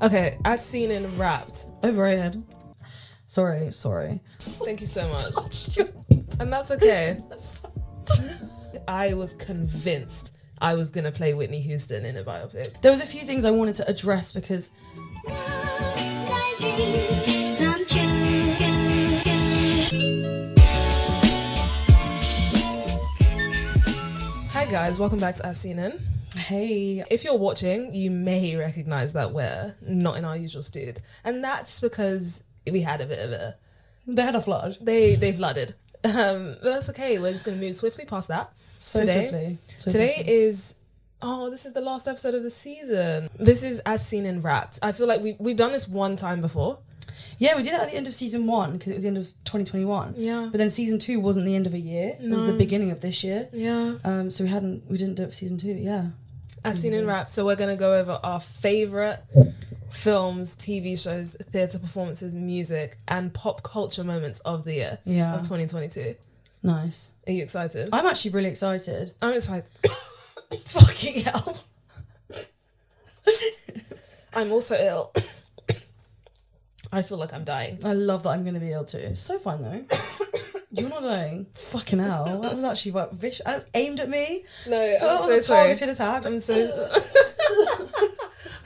Okay, as seen in Wrapped. Overrated. Sorry. Thank you so much. And that's okay. I was convinced I was going to play Whitney Houston in a biopic. There was a few things I wanted to address because Hi guys, welcome back to As Seen In. hey, If you're watching, you may recognise that we're not in our usual studio. And that's because we had a bit of a... they had a flood. They flooded. But that's okay, we're just going to move swiftly past that. Today is... Oh, this is the last episode of the season. This is As Seen in Wrapped. I feel like we've done this one time before. Yeah, we did it at the end of season 1 because it was the end of 2021. Yeah. But then season 2 wasn't the end of a year. It was the beginning of this year. Yeah. So we didn't do it for season 2. Yeah. As Seen in Wrapped. So we're going to go over our favourite films, TV shows, theatre performances, music, and pop culture moments of the year of 2022. Nice. Are you excited? I'm actually really excited. I'm excited. Fucking hell. I'm also ill. I feel like I'm dying. I love that I'm going to be ill too. It's so fun though. You're not dying. Fucking hell. That was actually like vicious. Aimed at me. No, That I'm was so a sorry. targeted attack. I'm so...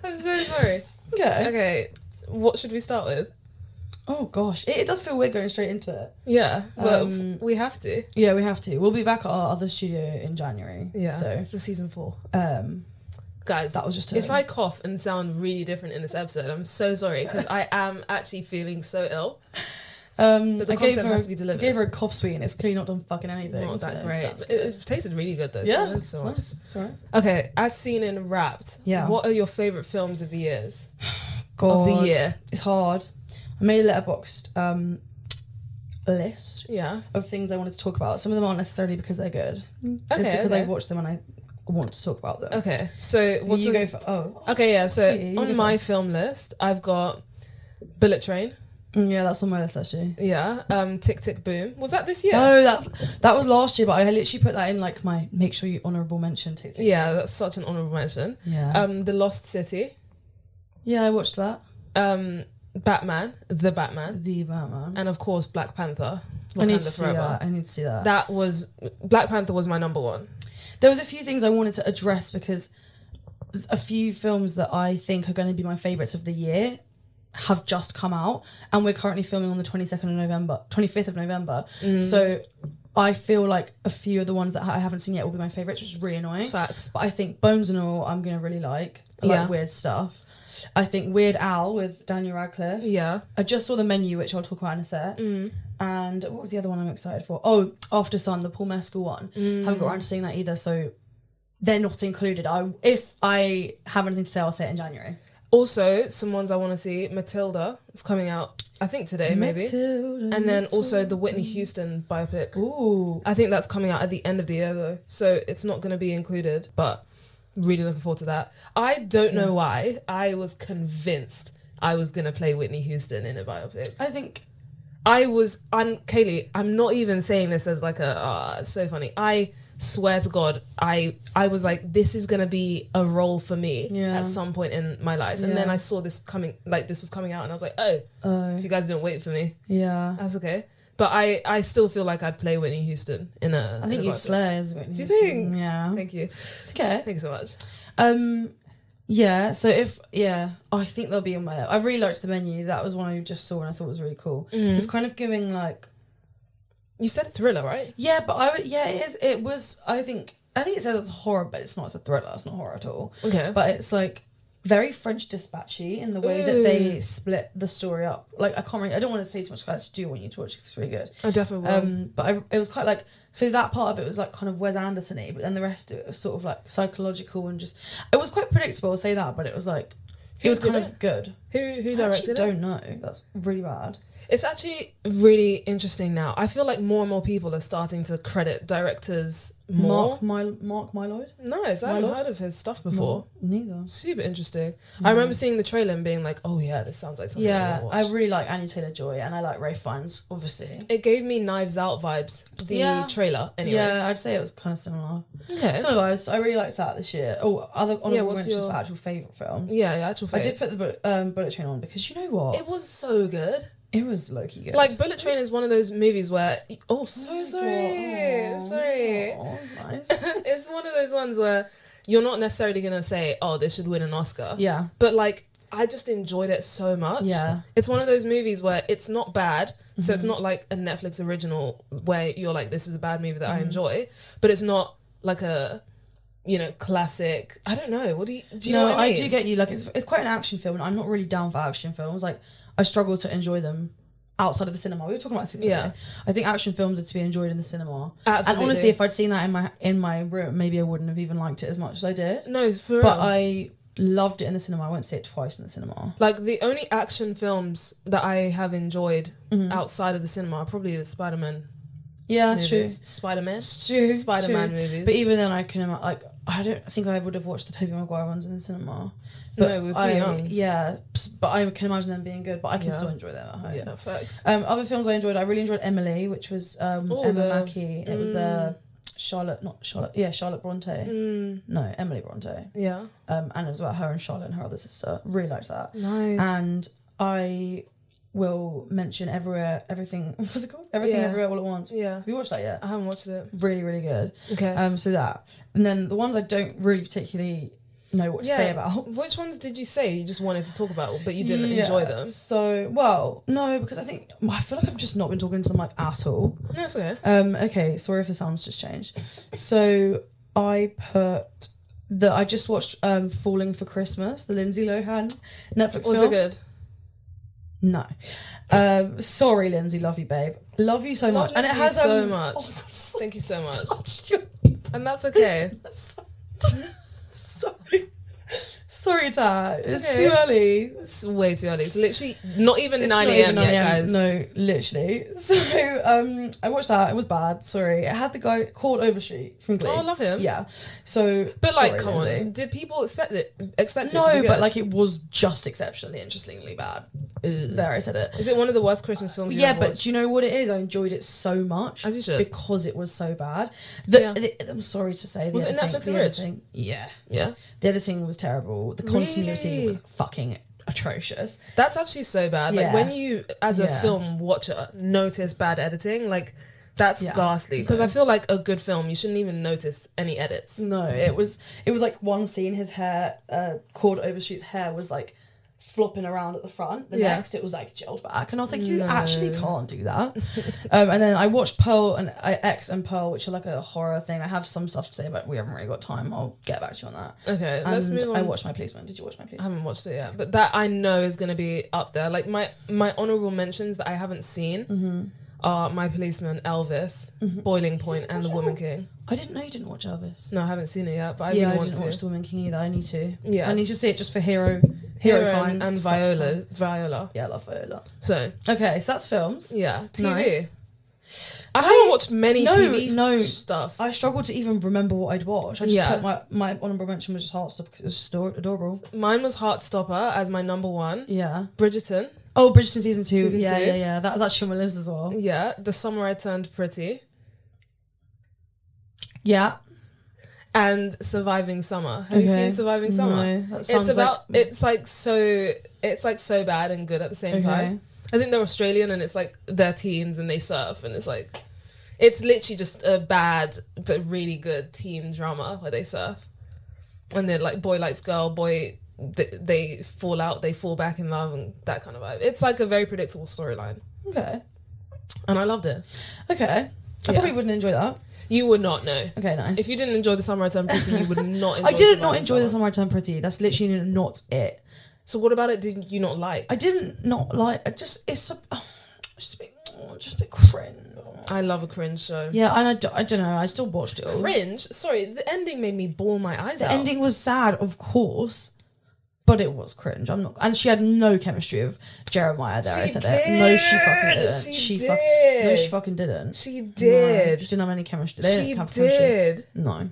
I'm so sorry. Okay. Okay, what should we start with? Oh gosh. It does feel weird going straight into it. Yeah, but we have to. Yeah, we have to. We'll be back at our other studio in January. Yeah, So, for season 4. Guys, that was just if I cough and sound really different in this episode, I'm so sorry because I am actually feeling so ill. But the content has to be delivered. I gave her a cough sweet and it's clearly not done fucking anything. Not that so great. It tasted really good though. Yeah, Thank you so much. nice. It's alright. Okay, as seen in Wrapped. Yeah. What are your favourite films of the years? God, Of the year. It's hard. I made a letterboxed list Yeah. of things I wanted to talk about. Some of them aren't necessarily because they're good. It's Okay. because okay. I've watched them and I want to talk about them. Okay. So what's you your... go for? Oh, Okay, yeah. So Yeah, you on go my first. film list, I've got Bullet Train. yeah, that's on my list actually. Yeah. Tick Tick Boom. Was that this year? Oh, that was last year, but I literally put that in like my make sure you honourable mention. Yeah, that's such an honourable mention. Yeah. The Lost City. Yeah, I watched that. Batman, The Batman, The Batman. and of course Black Panther. I need Wakanda to see that. I need to see that. That was Black Panther was my number one. There was a few things I wanted to address because a few films that I think are going to be my favourites of the year have just come out, and we're currently filming on the 25th of November. So I feel like a few of the ones that I haven't seen yet will be my favourites, which is really annoying. Facts. But I think Bones and All I'm going to really like. I Yeah. like weird stuff. I think Weird Al with Daniel Radcliffe. Yeah. I just saw The Menu, which I'll talk about in a sec. And what was the other one I'm excited for? Oh, After Sun, the Paul Mescal one. Haven't got around to seeing that either, so they're not included. If I have anything to say, I'll say it in January. Also, some ones I want to see. Matilda. It's coming out, I think today, maybe. Matilda, And then also the Whitney Houston biopic. Ooh. I think that's coming out at the end of the year though, so it's not going to be included. But really looking forward to that. I don't know why I was convinced I was going to play Whitney Houston in a biopic. I think... Kaylee, I'm not even saying this as like it's so funny. I swear to God, I was like, this is going to be a role for me at some point in my life. And then I saw this was coming out and I was like, if you guys didn't wait for me, Yeah. that's okay. But I still feel like I'd play Whitney Houston in a... I think you'd slay as Whitney Do you Houston. think? Yeah. Thank you. It's okay. Thank you so much. Yeah, so I think they'll be on my... I really liked The Menu. That was one I just saw and I thought was really cool. It was kind of giving like... You said thriller, right? Yeah, but it was, I think it says it's horror, but it's not, it's a thriller, it's not horror at all. Okay. But it's like very French Dispatchy in the way that they split the story up. Like, I don't want to say too much, because I do want you to watch it, it's really good. I definitely will. But it was quite like, so that part of it was like kind of Wes Anderson-y, but then the rest of it was sort of like psychological and just, it was quite predictable, I'll say that, but it was like, it was kind of good. Who I actually directed it? don't know. That's really bad. It's actually really interesting now. I feel like more and more people are starting to credit directors more. Mark Mylod? No, I haven't heard of his stuff before. No, neither. Super interesting. I remember seeing the trailer and being like, oh yeah, this sounds like something I want to watch. I really like Anya Taylor-Joy and I like Ralph Fiennes, obviously. It gave me Knives Out vibes, the trailer, anyway. Yeah, I'd say it was kind of similar. Okay. Similar vibes. I really liked that this year. Oh, other honorable mentions for actual favourite films. Yeah, actual favourites. I did put the Bullet Train on because you know what? It was so good. It was low-key good. Like, Bullet Train is one of those movies where... Oh, sorry. Sorry. Oh, that's nice. It's one of those ones where you're not necessarily going to say, oh, this should win an Oscar. Yeah. But, like, I just enjoyed it so much. Yeah. It's one of those movies where it's not bad. So it's not like a Netflix original where you're like, this is a bad movie that I enjoy. But it's not like a... classic. I don't know. Do you know what I mean? I do get you. Like, it's quite an action film, and I'm not really down for action films. Like, I struggle to enjoy them outside of the cinema. We were talking about this. Yeah. I think action films are to be enjoyed in the cinema. Absolutely. And honestly, if I'd seen that in my room, maybe I wouldn't have even liked it as much as I did. No, for real. But I loved it in the cinema. I went to see it twice in the cinema. Like, the only action films that I have enjoyed outside of the cinema are probably the Spider-Man. Yeah, movies. true. Spider-Man movies. But even then, I don't think I would have watched the Tobey Maguire ones in the cinema. But no, we were too young. Yeah, but I can imagine them being good. But I can still enjoy them at home. Yeah, facts. Other films I really enjoyed Emily, which was Emma Mackey. It was Charlotte Bronte. No, Emily Bronte. Yeah. And it was about her and Charlotte and her other sister. Really liked that. Nice. And I will mention Everything. What's it called? Everything Everywhere All at Once. Yeah. Have you watched that yet? I haven't watched it. Really, really good. Okay. So that. And then the ones I don't really particularly know what to say about. Which ones did you say you just wanted to talk about, but you didn't enjoy them? So, no, because I feel like I've just not been talking to them like at all. No, it's okay. Okay, sorry if the sound's just changed. So I just watched Falling for Christmas, the Lindsay Lohan Netflix film. Was it good? No. Sorry, Lindsay, love you, babe. Love you so much. And it has so much. Thank you so much. And that's okay. Sorry, Tat. It's too early. It's way too early. It's literally not even 9 a.m. yet, guys. No, literally. So, I watched that. It was bad. Sorry. It had the guy called Overshoot from Glee. Oh, I love him. Yeah. So, but sorry, like, come Lindsay. on. Did people expect it to be good? No, but like, it was just exceptionally interestingly bad. There, I said it. Is it one of the worst Christmas films you've ever but watched? do you know what it is? I enjoyed it so much. As you should. Because it was so bad. I'm sorry to say. Was it Netflix original? Yeah. Yeah. The editing was terrible. The continuity was fucking atrocious. That's actually so bad. Like, when you, as a film watcher, notice bad editing, like, that's ghastly. Because I feel like a good film, you shouldn't even notice any edits. No, it was like one scene, his hair, Cord Overshoot's hair was like flopping around at the front. The next it was like gelled back, and I was like, you actually can't do that. And then I watched Pearl and X and Pearl, which are like a horror thing. I have some stuff to say, but we haven't really got time. I'll get back to you on that. Okay, and let's move on. I watched My Policeman. Did you watch My Policeman? I haven't watched it yet, but that I know is going to be up there. Like, my honorable mentions that I haven't seen are My Policeman, Elvis, Boiling Point, and The Woman King. I didn't know you didn't watch Elvis. No, I haven't seen it yet, but I really want to. I didn't watch The Woman King either. I need to. Yeah, I need to see it just for Hero Fine and Viola. Yeah, I love Viola. So okay, so that's films. Yeah, TV. Nice. I haven't watched many TV stuff. I struggled to even remember what I'd watched. I just put my honorable mention was just Heartstopper because it was just adorable. Mine was Heartstopper as my number one. Yeah. Bridgerton. Oh, Bridgerton season 2. Season 2. Yeah. That was actually on my list as well. Yeah. The Summer I Turned Pretty. Yeah. And Surviving Summer. Have you seen Surviving Summer? No, it's like so bad and good at the same time. I think they're Australian and it's like they're teens and they surf and it's literally just a bad but really good teen drama where they surf. And then like boy likes girl, they fall out, they fall back in love and that kind of vibe. It's like a very predictable storyline. Okay. And I loved it. Okay. I probably wouldn't enjoy that. You would not know. Okay, nice. If you didn't enjoy The Summer I Turned Pretty, you would not enjoy I did not enjoy The Summer I Turned Pretty. That's literally not it. So what about it did you not like? I didn't not like it. Just a bit cringe. I love a cringe show. Yeah, and I don't know. I still watched it all. Cringe? Sorry, the ending made me bawl my eyes out. The ending was sad, of course. but it was cringe. I'm not, and she had no chemistry with Jeremiah. There, I said it. No, she fucking didn't. No, she fucking didn't. She did. No, she didn't have any chemistry. She did. No.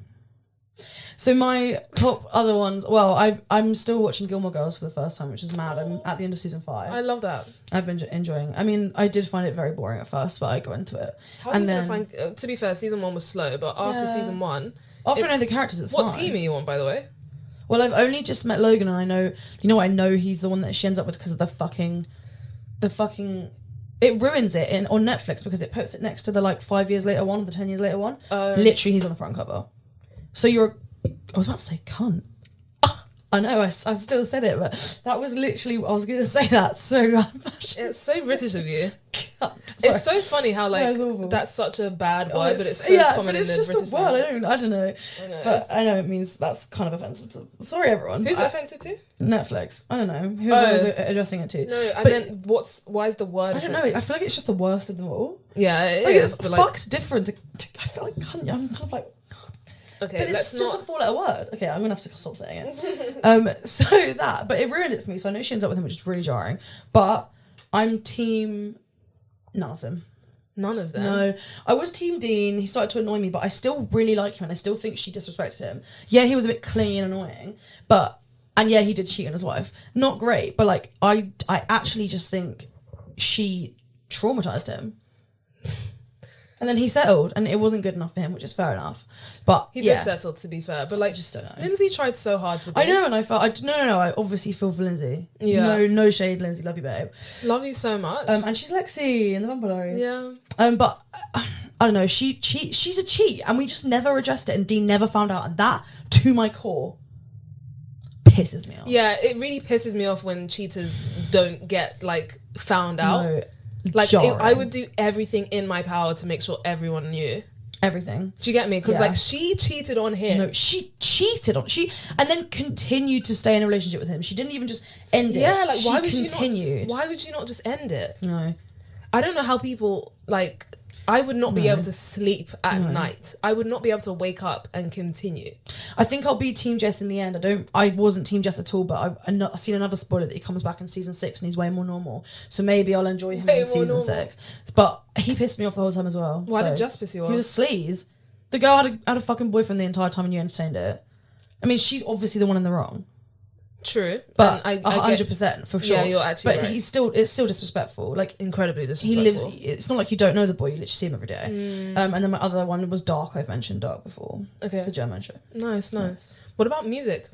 So my top other ones. Well, I'm still watching Gilmore Girls for the first time, which is mad. I'm at the end of season 5. I love that. I've been enjoying. I mean, I did find it very boring at first, but I got into it. How and then, find, to be fair, season 1 was slow, but after season 1, after I know the characters, it's what fine. team are you on, by the way? Well, I've only just met Logan, and I know, you know what? I know he's the one that she ends up with because of the fucking. It ruins it on Netflix because it puts it next to the 5 years later one, the 10 years later one. Literally, he's on the front cover. So I was about to say cunt. I know, I've still said it, but that was literally, I was going to say that, so... It's so British of you. It's so funny how, that's such a bad word, but it's so common in the British just a word, I don't know. But I know it means that's kind of offensive to... Sorry, everyone. Who's it offensive to? Netflix. I don't know. Whoever was addressing it to. No, and then why is the word I don't know, I feel like it's just the worst of them all. Yeah, it is. Fuck's different. I feel like cunt, I'm kind of like... Okay, but it's just a 4-letter word. Okay, I'm gonna have to stop saying it. So but it ruined it for me. So I know she ends up with him, which is really jarring. But I'm team none of them. None of them. No, I was team Dean. He started to annoy me, but I still really like him, and I still think she disrespected him. Yeah, he was a bit clingy and annoying, and yeah, he did cheat on his wife. Not great, but I actually just think she traumatized him. And then he settled, and it wasn't good enough for him, which is fair enough. But he did settle, to be fair. But just don't know. Lindsay tried so hard for Dean. I know, and I felt no. I obviously feel for Lindsay. Yeah. No shade, Lindsay. Love you, babe. Love you so much. And she's Lexi in the Vampire Diaries. Yeah. But I don't know. She's a cheat, and we just never addressed it, and Dean never found out, and that, to my core, pisses me off. Yeah, it really pisses me off when cheaters don't get found out. No. I would do everything in my power to make sure everyone knew. Everything. Do you get me? Because she cheated on him. No, she cheated on and then continued to stay in a relationship with him. She didn't even just end it. Yeah, why would continued. Why would you not just end it? No. I don't know how people I would not be able to sleep at night. I would not be able to wake up and continue. I think I'll be Team Jess in the end. I wasn't Team Jess at all, but I've seen another spoiler that he comes back in season 6 and he's way more normal. So maybe I'll enjoy him in season 6. But he pissed me off the whole time as well. Why did Jess piss you off? He was a sleaze. The girl had a fucking boyfriend the entire time and you entertained it. I mean, she's obviously the one in the wrong. True, but 100% for sure. Yeah, you're actually. But right. it's still disrespectful. Incredibly disrespectful. It's not like you don't know the boy. You literally see him every day. And then my other one was Dark. I've mentioned Dark before. Okay. The German show. Nice. What about music?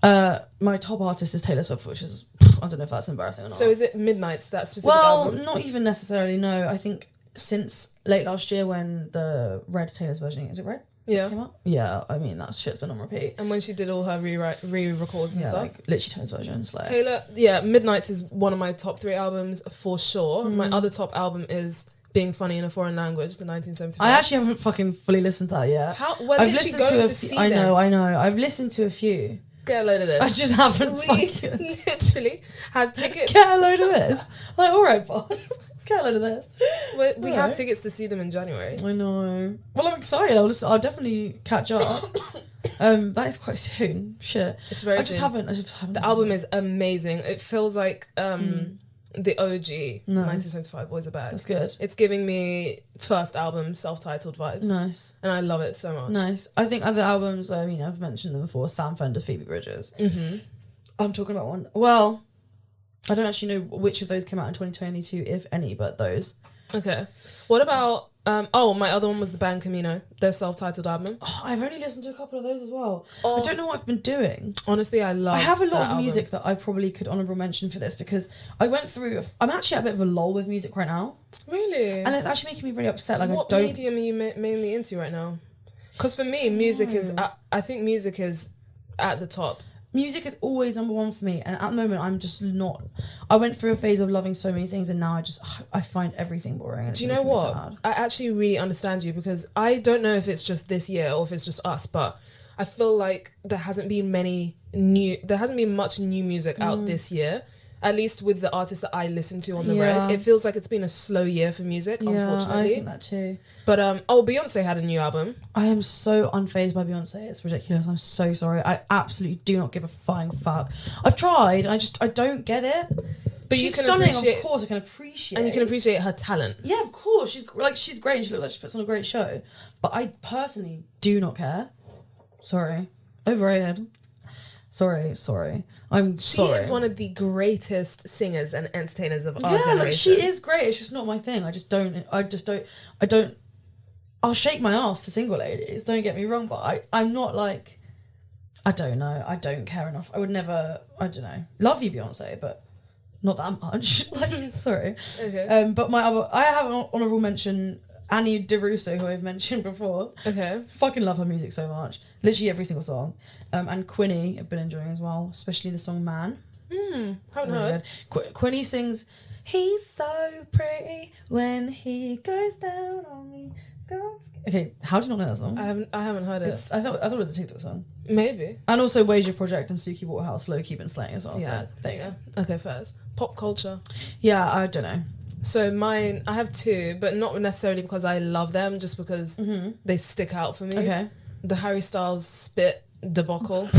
My top artist is Taylor Swift, which is I don't know if that's embarrassing or not. So is it Midnight's that specific album? Well, not even necessarily. No, I think since late last year when the Red Taylor's version is it Red? Yeah. Came out? Yeah, I mean that shit's been on repeat. And when she did all her re-records and stuff. Literally Taylor's versions. Taylor, Midnight's is one of my top 3 albums for sure. My other top album is Being Funny in a Foreign Language, the 1975. I actually haven't fucking fully listened to that yet. I've listened to a few. I know. I've listened to a few. Get a load of this. I just haven't literally had tickets. Get a load of this. Alright, boss. Get a load of this. We have tickets to see them in January. I know. Well, I'm excited. I'll definitely catch up. That is quite soon. Shit. It's very soon. I just haven't. The album is amazing. It feels like the OG 1975 Boys Are Back. That's good. It's giving me first album self-titled vibes. Nice. And I love it so much. Nice. I think other albums, I've mentioned them before, Sam Fender, Phoebe Bridgers. Mm-hmm. I'm talking about one. Well, I don't actually know which of those came out in 2022, if any, but those. Okay. What about... my other one was the band Camino, their self-titled album. Oh, I've only listened to a couple of those as well. I don't know what I've been doing. Honestly, I have a lot of music that I probably could honourable mention for this because I went through... I'm actually at a bit of a lull with music right now. Really? And it's actually making me really upset. What medium are you mainly into right now? Because for me, music is... I think music is at the top. Music is always number one for me, and at the moment I'm just not. I went through a phase of loving so many things, and now I find everything boring. And do you know what? I actually really understand you because I don't know if it's just this year or if it's just us, but I feel like there hasn't been much new music out this year. At least with the artists that I listen to on the Yeah. reg, it feels like it's been a slow year for music, Yeah, unfortunately. I think that too. But Beyonce had a new album. I am so unfazed by Beyonce. It's ridiculous. I'm so sorry. I absolutely do not give a flying fuck. I've tried. I don't get it. But she's you can stunning. appreciate, Of course, I can appreciate. and you can appreciate her talent. Yeah, of course. She's great. And she looks like she puts on a great show. But I personally do not care. Sorry. Overrated. Sorry. I'm sorry. She is one of the greatest singers and entertainers of our generation. Like she is great. It's just not my thing. I don't. I'll shake my ass to single ladies. Don't get me wrong, but I'm not like. I don't know. I don't care enough. I would never. I don't know. Love you, Beyonce, but not that much. Like, sorry. Okay. But I have an honourable mention. Annie DeRusso, who I've mentioned before. Okay. Fucking love her music so much. Literally every single song. And Quinny, I've been enjoying as well, especially the song Man. Haven't heard. Quinny sings, "He's so pretty when he goes down on me." Okay, how do you not know that song? I haven't heard it. I thought it was a TikTok song. Maybe. And also Wager Project and Suki Waterhouse, low key been slaying as well. Yeah. So there you go. Okay, first. Pop culture. Yeah, I don't know. So mine, I have two, but not necessarily because I love them, just because they stick out for me. Okay. The Harry Styles spit debacle.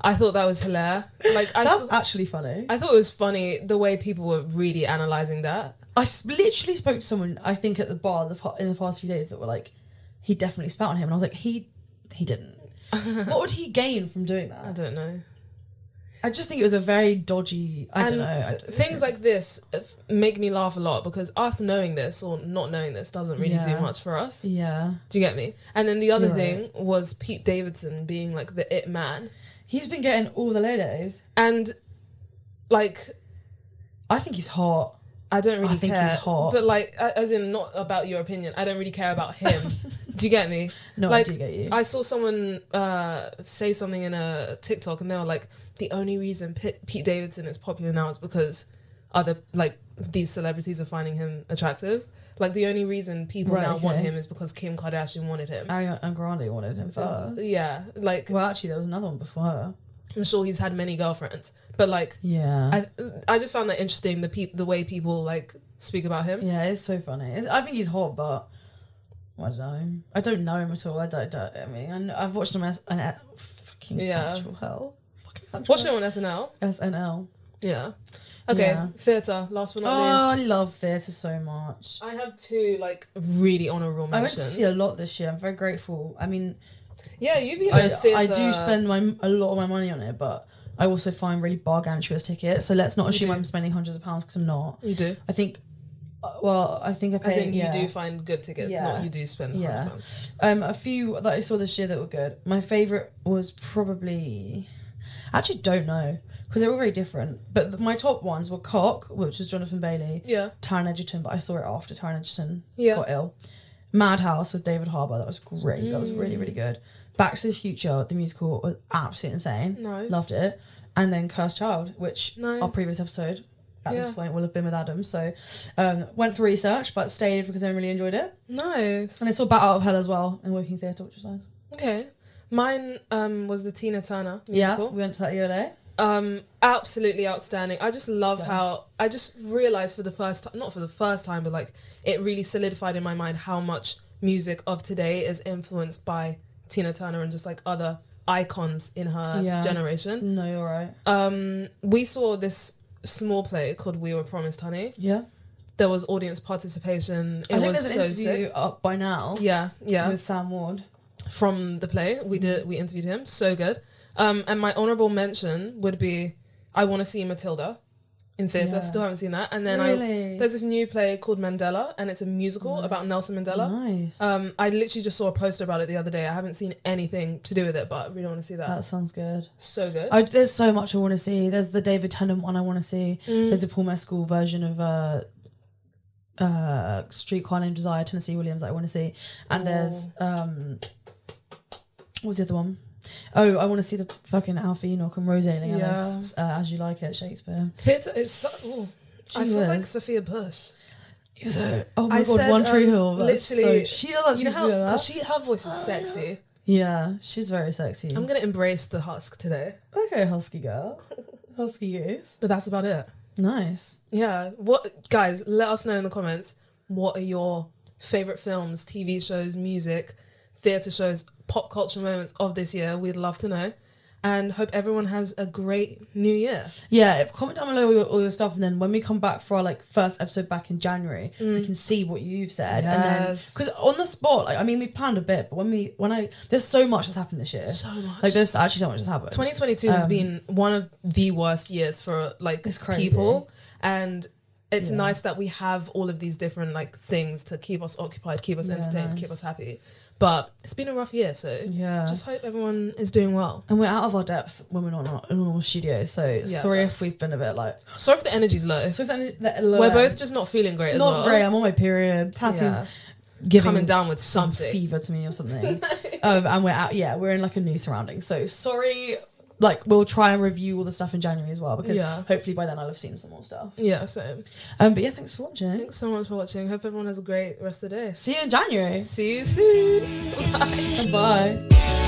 I thought that was hilarious. Like That's actually funny. I thought it was funny the way people were really analysing that. I literally spoke to someone, I think at the bar in the past few days, that were like, he definitely spat on him. And I was like, he didn't. What would he gain from doing that? I don't know. I just think it was a very dodgy. I don't know. Things like this make me laugh a lot because us knowing this or not knowing this doesn't really do much for us. Yeah. Do you get me? And then the other You're thing right. was Pete Davidson being like the it man. He's been getting all the ladies. And like, I think he's hot. I don't really I think care. he's hot. But like, as in not about your opinion. I don't really care about him. Do you get me? No, like, I do get you. I saw someone say something in a TikTok and they were like, the only reason Pete Davidson is popular now is because these celebrities are finding him attractive. Like the only reason people now want him is because Kim Kardashian wanted him. Ariana Grande wanted him first. Yeah, like Well, actually, there was another one before her. I'm sure he's had many girlfriends, but like Yeah. I just found that interesting, the way people like speak about him. Yeah, it's so funny. I think he's hot, but I don't know. I don't know him at all. I mean, I've watched him as an fucking actual hell. Watched him on SNL. SNL. Yeah. Okay, Yeah. theatre, last but Oh, not I least. love theatre so much. I have two like really honourable I went mentions. to see a lot this year. I'm very grateful. I mean, Yeah, you've been in theatre. I do spend a lot of my money on it, but I also find really gargantuous tickets. So let's not assume I'm spending hundreds of pounds because I'm not. You do. I think. I think I pay. As in, you do find good tickets, Yeah. not you do spend £100. A few that I saw this year that were good. My favourite was probably. I actually don't know because they're all very different. But my top ones were Cock, which was Jonathan Bailey. Yeah. Taron Egerton, but I saw it after Taron Egerton got Yeah. ill. Madhouse with David Harbour. That was great. That was really, really good. Back to the Future, the musical, was absolutely insane. Nice. Loved it. And then Cursed Child, which Nice. our previous episode at this Yeah. point will have been with Adam. So went for research, but stayed because I really enjoyed it. Nice. And I saw Bat Out of Hell as well in Working Theatre, which was nice. Okay. Mine was the Tina Turner Yeah, musical. we went to that the other day. Absolutely outstanding. I just love how I just realized for the first time, not for the first time, but like it really solidified in my mind how much music of today is influenced by Tina Turner and just like other icons in her generation. No, you're right. We saw this small play called We Were Promised Honey. Yeah. There was audience participation. It I think was there's so an interview sick. up by now. Yeah. With Sam Ward. From the play. We interviewed him. So good. And my honourable mention would be I Want to See Matilda in theatre. Yeah. Still haven't seen that. And then Really? there's this new play called Mandela, and it's a musical about Nelson Mandela. Nice. I literally just saw a poster about it the other day. I haven't seen anything to do with it, but I really want to see that. That sounds good. So good. There's so much I want to see. There's the David Tennant one I want to see. There's a Paul Mescal version of Streetcar Named Desire, Tennessee Williams that I want to see. And there's what was the other one? Oh, I want to see the fucking Alfie Enoch and Rose Ailing As You Like It, Shakespeare. Theatre is I feel like Sophia Bush. Oh my god, One Tree Hill. Literally, she does actually you know how do that. because her voice is sexy. Yeah, she's very sexy. I'm gonna embrace the husk today. Okay, husky girl, husky goose. But that's about it. Nice. Yeah. What, guys, let us know in the comments, what are your favorite films, TV shows, music, theatre shows, pop culture moments of this year? We'd love to know. And hope everyone has a great new year. Yeah, comment down below all your stuff, and then when we come back for our like first episode back in January, we can see what you've said. Yes. And then because on the spot, like I mean, we've planned a bit, but there's so much that's happened this year. So much. Like there's actually so much that's happened. 2022 has been one of the worst years for like people, and it's nice that we have all of these different like things to keep us occupied, keep us entertained, keep us happy. But it's been a rough year, so just hope everyone is doing well. And we're out of our depth when we're not in a normal studio, so sorry if we've been a bit like... Sorry if the energy's low. Sorry if the energy, low. We're both just not feeling great as well. Not great, I'm on my period. Tattoo's coming down with something. Fever to me or something. And we're out, we're in like a new surrounding. So sorry, like we'll try and review all the stuff in January as well, because hopefully by then I'll have seen some more stuff. Yeah, same. But yeah, thanks for watching. Thanks so much for watching. Hope everyone has a great rest of the day. See you in January. See you soon. Bye. Bye.